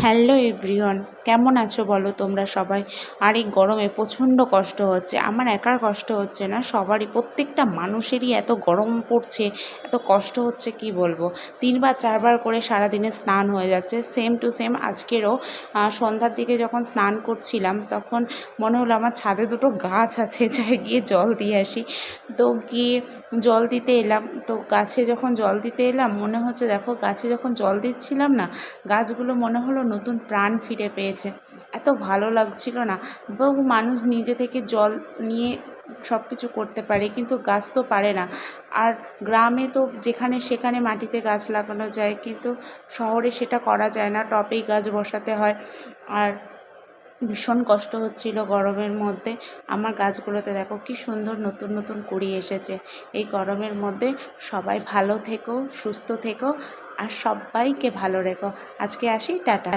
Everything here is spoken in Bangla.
হ্যালো এভরিওয়ান, কেমন আছো বলো তোমরা সবাই। আর এই গরমে প্রচণ্ড কষ্ট হচ্ছে, আমার একার কষ্ট হচ্ছে না, সবারই, প্রত্যেকটা মানুষেরই এত গরম পড়ছে, এত কষ্ট হচ্ছে কি বলবো। 3বার 4বার করে সারাদিনে স্নান হয়ে যাচ্ছে, সেম টু সেম আজকেরও সন্ধ্যার দিকে যখন স্নান করছিলাম তখন মনে হলো আমার ছাদে দুটো গাছ আছে, যাই গিয়ে জল দিয়ে আসি। তো গিয়ে জল দিতে এলাম, তো গাছে যখন জল দিতে এলাম মনে হচ্ছে, দেখো গাছে যখন জল দিচ্ছিলাম না, গাছগুলো মনে হলো নতুন প্রাণ ফিরে পেয়েছে। এত ভালো লাগছিল না। বহু মানুষ নিজে থেকে জল নিয়ে সব কিছু করতে পারে, কিন্তু গাছ তো পারে না। আর গ্রামে তো যেখানে সেখানে মাটিতে গাছ লাগানো যায়, কিন্তু শহরে সেটা করা যায় না, টবেই গাছ বসাতে হয়। আর ভীষণ কষ্ট হচ্ছিল গরমের মধ্যে। আমার গাছগুলোতে দেখো কি সুন্দর নতুন নতুন কুঁড়ি এসেছে। এই গরমের মধ্যে সবাই ভালো থেকো, সুস্থ থেকো, আর সবাইকে ভালো রেখো। আজকে আসি, টাটা।